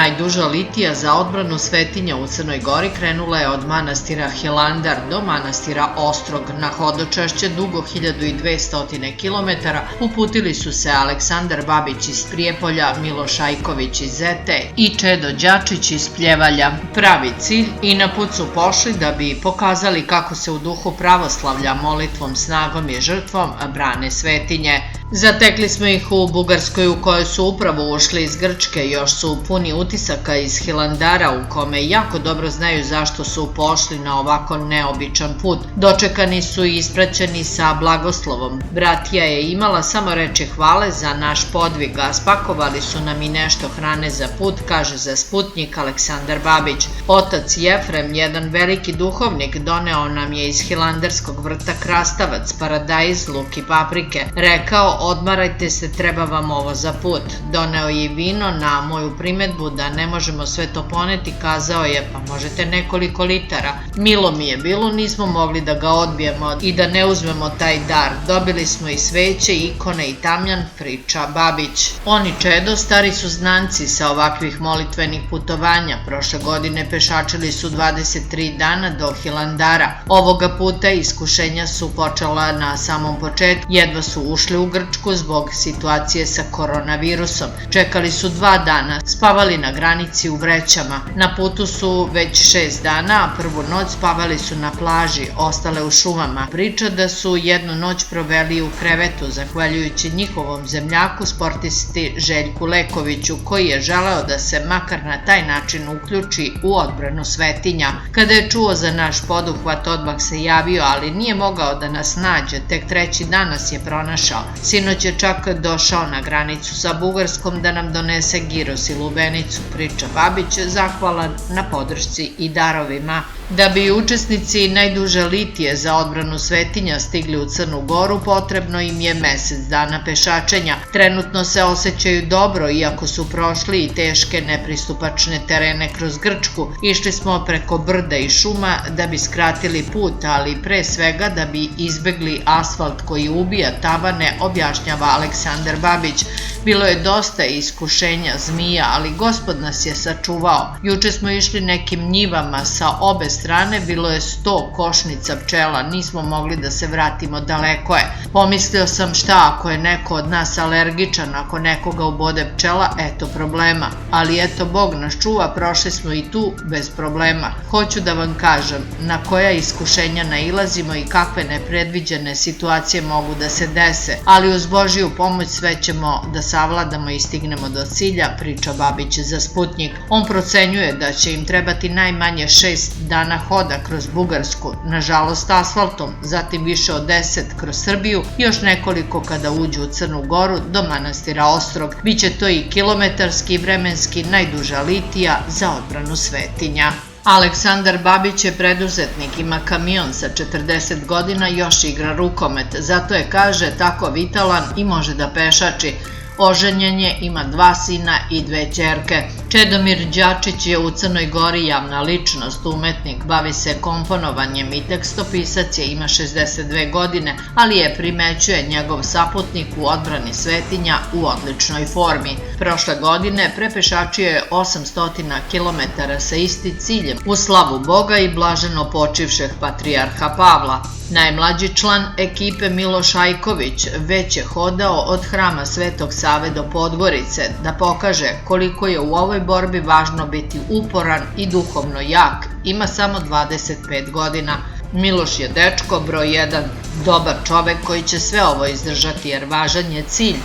Najduža litija za odbranu svetinja u Crnoj Gori krenula je od manastira Hilandar do manastira Ostrog. Na hodočašće dugo 1200 km uputili su se Aleksandar Babić iz Prijepolja, Miloš Ajković iz Zete i Čedo Đačić iz Pljevalja. Pravi cilj i na put su pošli da bi pokazali kako se u duhu pravoslavlja molitvom, snagom i žrtvom brane svetinje. Zatekli smo ih u Bugarskoj u kojoj su upravo ušli iz Grčke, još su puni utisaka iz Hilandara u kome jako dobro znaju zašto su pošli na ovako neobičan put. Dočekani su i ispraćeni sa blagoslovom. Bratija je imala samo reči hvale za naš podvig, a spakovali su nam i nešto hrane za put, kaže za Sputnjik Aleksandar Babić. Otac Jefrem, jedan veliki duhovnik, doneo nam je iz hilandarskog vrta krastavac, paradajz, luk i paprike. Rekao: odmarajte se, treba vam ovo za put. Doneo je vino. Na moju primetbu da ne možemo sve to poneti, kazao je: pa možete nekoliko litara. Milo mi je bilo, nismo mogli da ga odbijemo i da ne uzmemo taj dar. Dobili smo i sveće, ikone i tamjan, priča Babić. Oni Čedo stari su znanci sa ovakvih molitvenih putovanja. Prošle godine pešačili su 23 dana do Hilandara. Ovoga puta iskušenja su počela na samom početku. Jedva su ušli u Grčku zbog situacije sa koronavirusom. Čekali su 2 dana, spavali na granici u vrećama. Na putu su već 6 dana, a prvu noć spavali su na plaži, ostale u šumama. Priča da su jednu noć proveli u krevetu, zahvaljujući njihovom zemljaku, sportisti Željku Lekoviću, koji je želeo da se makar na taj način uključi u odbranu svetinja. Kada je čuo za naš poduhvat, odmah se javio, ali nije mogao da nas nađe, tek 3. dan nas je pronašao. Sinoć je čak došao na granicu sa Bugarskom da nam donese giros i lubenicu, priča Babić, zahvalan na podršci i darovima. Da bi učesnici najduže litije za odbranu svetinja stigli u Crnu Goru, potrebno im je mesec dana pešačenja. Trenutno se osjećaju dobro, iako su prošli i teške nepristupačne terene kroz Grčku. Išli smo preko brda i šuma da bi skratili put, ali pre svega da bi izbegli asfalt koji ubija tabane, objašnjava Aleksandar Babić. Bilo je dosta iskušenja, zmija, ali Gospod nas je sačuvao. Juče smo išli nekim njivama sa obe strane, bilo je 100 košnica pčela, nismo mogli da se vratimo, daleko je. Pomislio sam šta ako je neko od nas alergičan, ako nekoga ubode pčela, eto problema. Ali eto, Bog nas čuva, prošli smo i tu bez problema. Hoću da vam kažem na koja iskušenja nailazimo i kakve nepredviđene situacije mogu da se dese, ali uz Božiju pomoć sve ćemo da savladamo i stignemo do cilja, priča Babić za Sputnjik. On procenjuje da će im trebati najmanje 6 dana hoda kroz Bugarsku, nažalost asfaltom, zatim više od 10 kroz Srbiju, još nekoliko kada uđu u Crnu Goru do manastira Ostrog. Biće to i kilometarski i vremenski najduža litija za odbranu svetinja. Aleksandar Babić je preduzetnik, ima kamion sa 40 godina, još igra rukomet, zato je, kaže, tako vitalan i može da pešači. Oženjen je, ima 2 sina i 2 ćerke. Čedomir Đačić je u Crnoj Gori javna ličnost, umetnik, bavi se komponovanjem i tekstopisac je, ima 62 godine, ali je, primećuje, njegov saputnik u odbrani svetinja u odličnoj formi. Prošle godine prepešačio je 800 km sa isti ciljem u slavu Boga i blaženo počivšeg patrijarha Pavla. Najmlađi član ekipe Miloš Ajković već je hodao od hrama Svetog Save do Podgorice da pokaže koliko je u ovoj borbi važno biti uporan i duhovno jak. Ima samo 25 godina. Miloš je dečko broj 1, dobar čovek koji će sve ovo izdržati jer važan je cilj.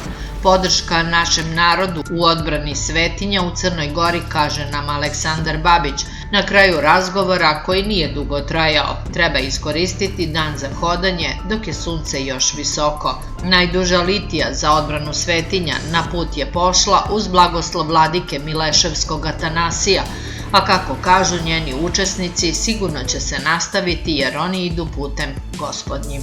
Podrška našem narodu u odbrani svetinja u Crnoj Gori, kaže nam Aleksandar Babić. Na kraju razgovora, koji nije dugo trajao, treba iskoristiti dan za hodanje dok je sunce još visoko. Najduža litija za odbranu svetinja na put je pošla uz blagoslov vladike Mileševskog Atanasija, a kako kažu njeni učesnici, sigurno će se nastaviti jer oni idu putem Gospodnjim.